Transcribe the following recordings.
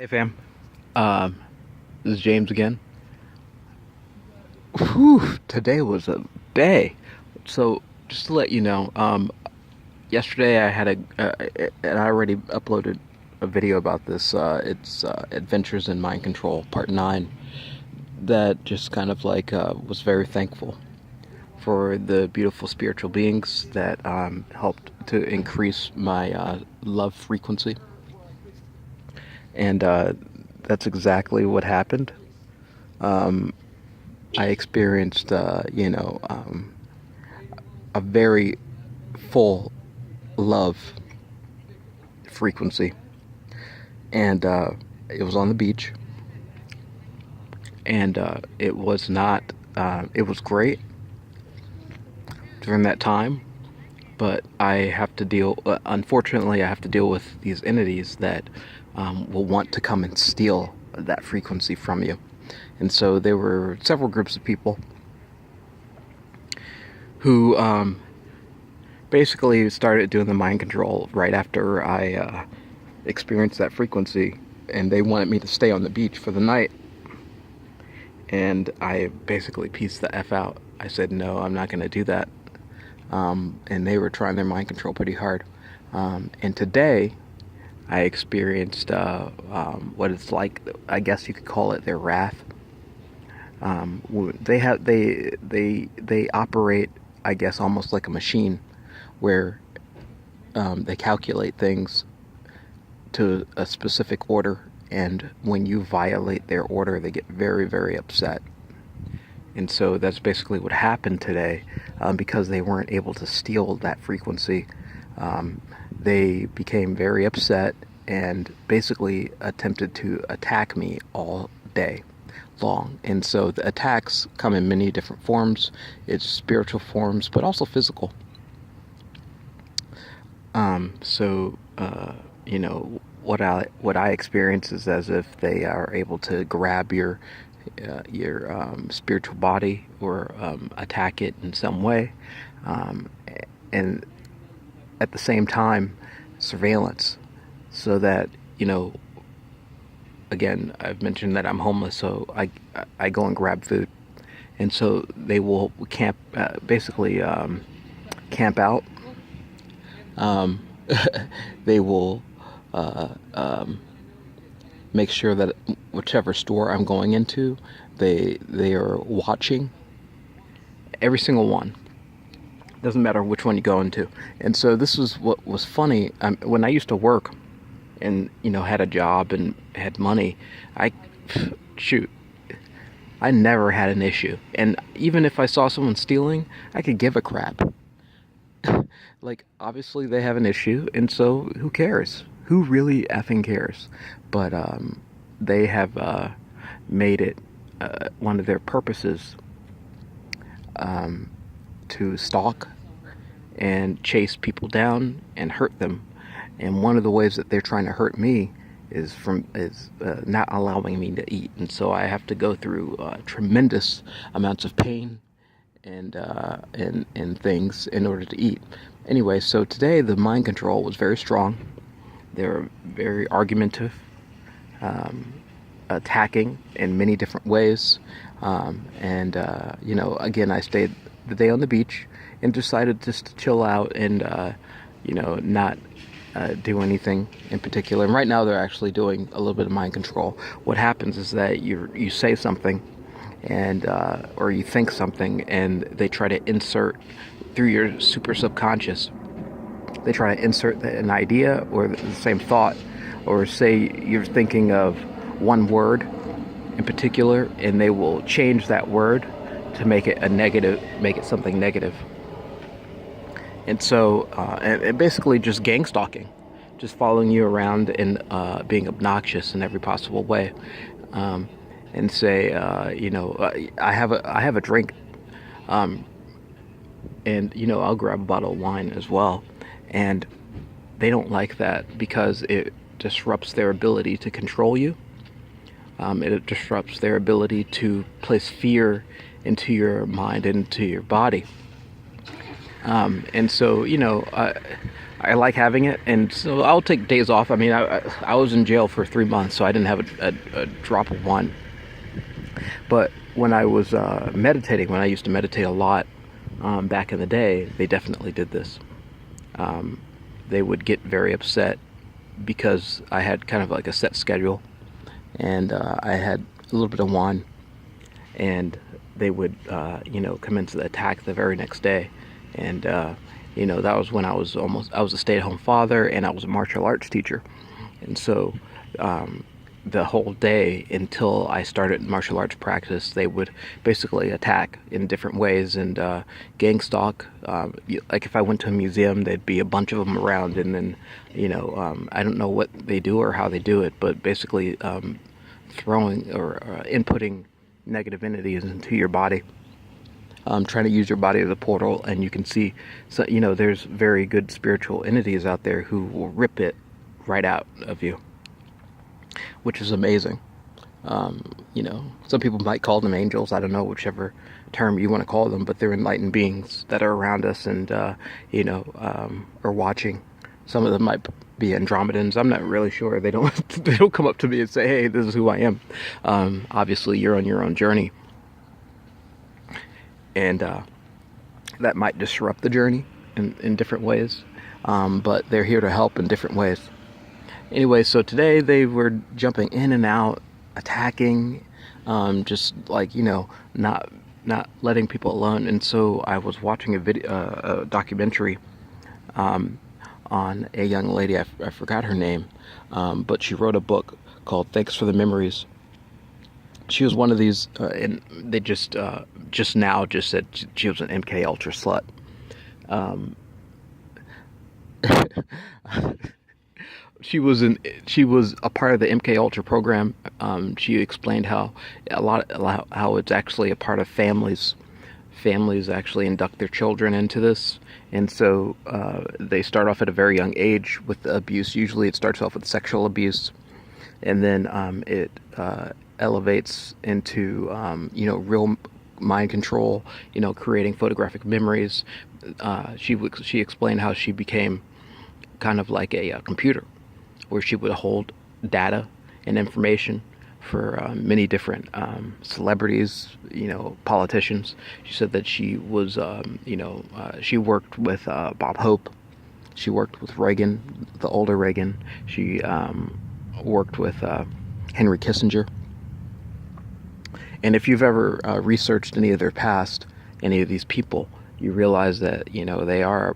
Hey fam, um, this is James again. Whew, today was a day. So just to let you know, yesterday I had and I already uploaded a video about this. It's Adventures in Mind Control, Part 9. That just kind of like was very thankful for the beautiful spiritual beings that helped to increase my love frequency, and that's exactly what happened. Um, I experienced, a very full love frequency, and it was on the beach, and it was not. It was great during that time, but I have to deal. Unfortunately, I have to deal with these entities that will want to come and steal that frequency from you, and so there were several groups of people who basically started doing the mind control right after I experienced that frequency, and they wanted me to stay on the beach for the night. And I basically pieced the F out. I said, no, I'm not going to do that. And they were trying their mind control pretty hard. And today, I experienced what it's like. I guess you could call it their wrath. They operate, I guess, almost like a machine, where they calculate things to a specific order, and when you violate their order, they get very, very upset. And so that's basically what happened today, because they weren't able to steal that frequency. They became very upset and basically attempted to attack me all day long. And so the attacks come in many different forms. It's spiritual forms, but also physical. So you know, what I experience is as if they are able to grab your spiritual body, or attack it in some way, um, and at the same time surveillance, so that, again, I've mentioned that I'm homeless, so I go and grab food, and so they will basically camp out. Um, they will uh, um, make sure that whichever store I'm going into, they are watching every single one. Doesn't matter which one you go into. And so this was what was funny. When I used to work and had a job and had money, I shoot, I never had an issue. And even if I saw someone stealing, I could give a crap. Like, obviously they have an issue, and so who cares? Who really effing cares? But they have made it one of their purposes, um, to stalk and chase people down and hurt them. And one of the ways that they're trying to hurt me is not allowing me to eat, and so I have to go through tremendous amounts of pain and things in order to eat. Anyway, so today the mind control was very strong. They were very argumentative, um, attacking in many different ways. And again, I stayed the day on the beach and decided just to chill out and not do anything in particular. And right now they're actually doing a little bit of mind control. What happens is that you say something, and or you think something, and they try to insert through your super subconscious. They try to insert an idea or the same thought, or say you're thinking of one word in particular, and they will change that word to make it a negative, make it something negative. And so, and basically just gang stalking, just following you around and being obnoxious in every possible way. And say, I have a drink, and I'll grab a bottle of wine as well, and they don't like that because it disrupts their ability to control you. It disrupts their ability to place fear into your mind and into your body. And so, I like having it, and so I'll take days off. I mean, I was in jail for 3 months, so I didn't have a drop of wine. But when I was meditating, when I used to meditate a lot back in the day, they definitely did this. They would get very upset because I had kind of like a set schedule, and I had a little bit of wine, and they would, come into the attack the very next day. And, that was when I was a stay-at-home father, and I was a martial arts teacher. And so the whole day until I started martial arts practice, they would basically attack in different ways and gang stalk. Like if I went to a museum, there'd be a bunch of them around, and then, I don't know what they do or how they do it, but basically throwing or inputting negative entities into your body. Trying to use your body as a portal, and you can see, so there's very good spiritual entities out there who will rip it right out of you, which is amazing. Some people might call them angels. I don't know, whichever term you want to call them, but they're enlightened beings that are around us and, are watching. Some of them might be Andromedans. I'm not really sure. They don't come up to me and say, hey, this is who I am. Obviously, you're on your own journey. And that might disrupt the journey in different ways. But they're here to help in different ways. Anyway, so today they were jumping in and out, attacking, just like, not letting people alone. And so I was watching a documentary on a young lady. I forgot her name, but she wrote a book called Thanks for the Memories. She was one of these, and they just now said she was an MK Ultra slut. She was a part of the MK Ultra program. She explained how it's actually a part of families. Families actually induct their children into this, and so they start off at a very young age with the abuse. Usually, it starts off with sexual abuse, and then it elevates into real mind control. Creating photographic memories. She explained how she became kind of like a computer, where she would hold data and information for many different celebrities, politicians. She said that she was, she worked with Bob Hope. She worked with Reagan, the older Reagan. She worked with Henry Kissinger. And if you've ever researched any of their past, any of these people, you realize that, they are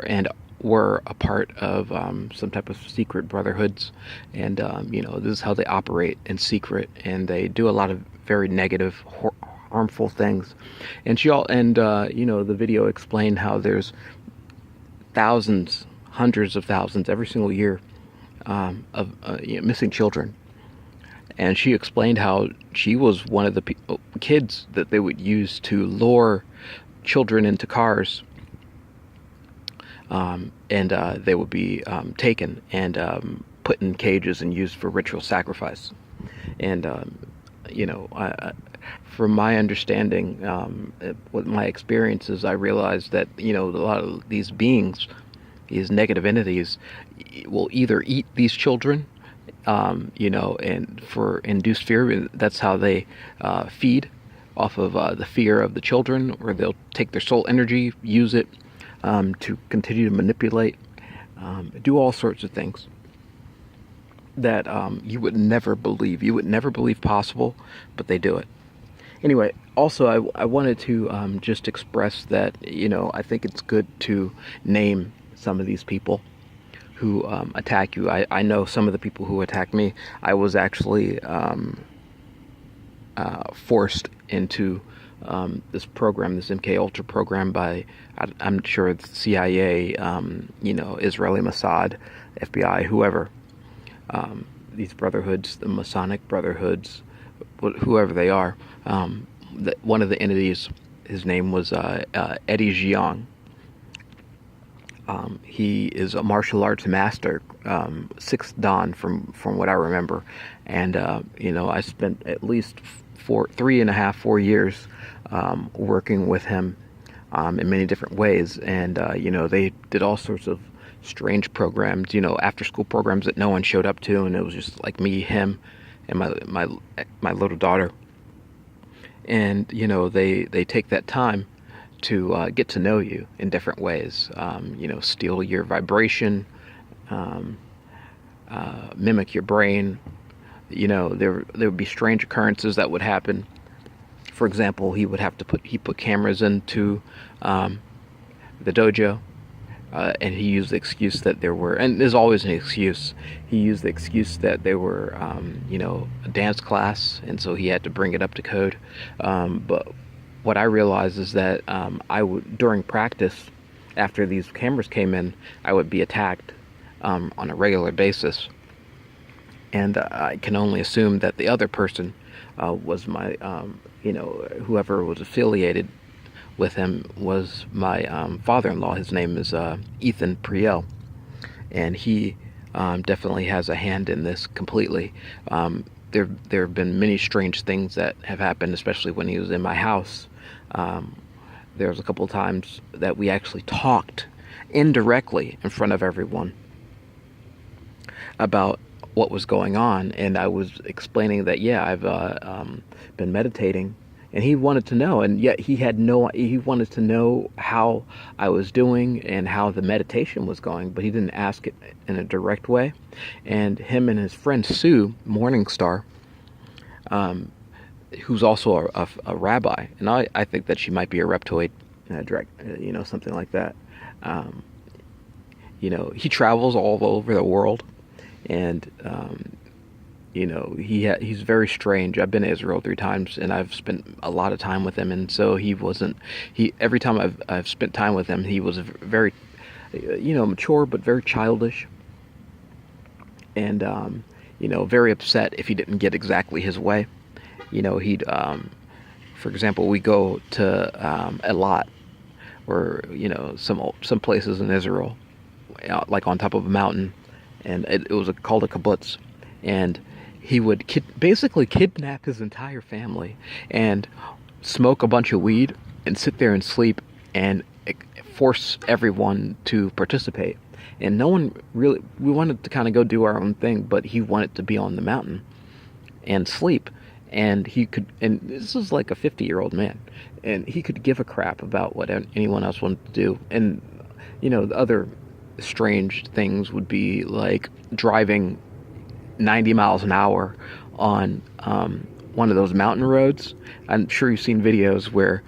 and were a part of some type of secret brotherhoods, and this is how they operate in secret, and they do a lot of very negative, harmful things. And the video explained how there's thousands, hundreds of thousands every single year of missing children. And she explained how she was one of the kids that they would use to lure children into cars. And they would be taken and put in cages and used for ritual sacrifice. And, from my understanding, with my experiences, I realized that, a lot of these beings, these negative entities, will either eat these children, and for induced fear. That's how they feed, off of the fear of the children, or they'll take their soul energy, use it to continue to manipulate, do all sorts of things that you would never believe possible, but they do it. Anyway, also I wanted to just express that, I think it's good to name some of these people who attack you. I know some of the people who attack me. I was actually forced into this program, this MK Ultra program, by, I'm sure it's CIA, Israeli Mossad, FBI, whoever. These brotherhoods, the Masonic brotherhoods, whoever they are. One of the entities, his name was Eddie Jiang. He is a martial arts master, 6th Dan from what I remember. And, I spent at least 4 years working with him in many different ways. And, they did all sorts of strange programs, after school programs that no one showed up to. And it was just like me, him, and my little daughter. And, they take that time to get to know you in different ways, steal your vibration, um, mimic your brain. There would be strange occurrences that would happen. For example, he put cameras into the dojo, and he used the excuse that there were, and there's always an excuse. He used the excuse that there were, a dance class, and so he had to bring it up to code. But what I realized is that I would, during practice, after these cameras came in, I would be attacked on a regular basis. And I can only assume that the other person was my, whoever was affiliated with him was my father-in-law. His name is Ethan Priel, and he definitely has a hand in this completely. There have been many strange things that have happened, especially when he was in my house. There was a couple of times that we actually talked indirectly in front of everyone about what was going on, and I was explaining that, yeah, I've been meditating, and he wanted to know, and yet he wanted to know how I was doing and how the meditation was going, but he didn't ask it in a direct way. And him and his friend Sue Morningstar, who's also a rabbi, and I think that she might be a reptoid, something like that. He travels all over the world, and he's very strange. I've been to Israel 3 times, and I've spent a lot of time with him. And so every time I've spent time with him, he was very, mature but very childish, and very upset if he didn't get exactly his way. He'd, for example, we go to Eilat, or some places in Israel, like on top of a mountain, and it was called a kibbutz, and he would basically kidnap his entire family and smoke a bunch of weed and sit there and sleep and force everyone to participate. And no one really, we wanted to kind of go do our own thing, but he wanted to be on the mountain and sleep. And this is like a 50-year-old man, and he could give a crap about what anyone else wanted to do. And, the other strange things would be like driving 90 miles an hour on one of those mountain roads. I'm sure you've seen videos where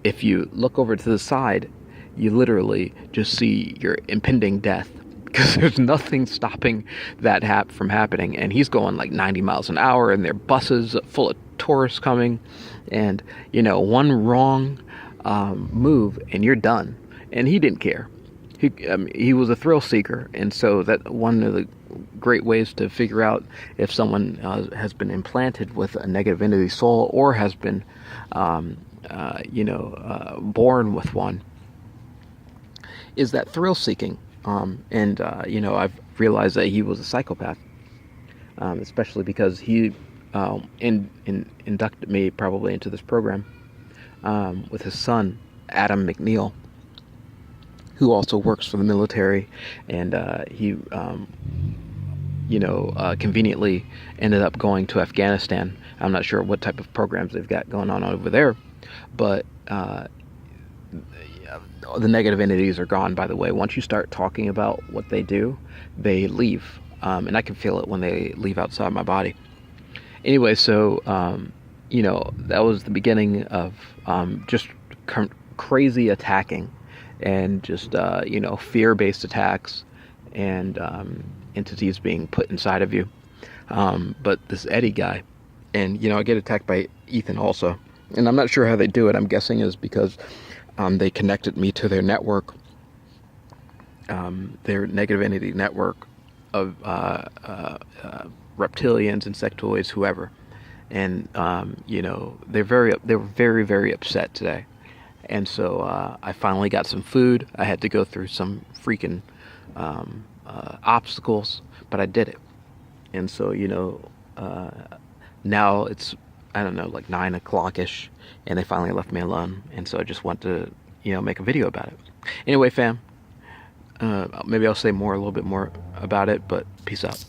if you look over to the side, you literally just see your impending death, because there's nothing stopping that from happening. And he's going like 90 miles an hour, and there are buses full of tourists coming, and one wrong move and you're done. And he didn't care. He was a thrill seeker, and so that one of the great ways to figure out if someone has been implanted with a negative entity soul, or has been born with one, is that thrill seeking. I've realized that he was a psychopath, especially because he inducted me probably into this program with his son, Adam McNeil, who also works for the military, and he conveniently ended up going to Afghanistan. I'm not sure what type of programs they've got going on over there, but the negative entities are gone, by the way. Once you start talking about what they do, they leave. And I can feel it when they leave outside my body. Anyway, so, that was the beginning of just crazy attacking, and just, fear-based attacks, and entities being put inside of you. But this Eddie guy, and, I get attacked by Ethan also. And I'm not sure how they do it. I'm guessing is because they connected me to their network, their negative entity network of reptilians, insectoids, whoever. And, they were very, very upset today. And so I finally got some food. I had to go through some freaking obstacles, but I did it. And so, now it's, I don't know, like 9 o'clock-ish, and they finally left me alone. And so I just went to, make a video about it. Anyway, fam, maybe I'll say a little bit more about it, but peace out.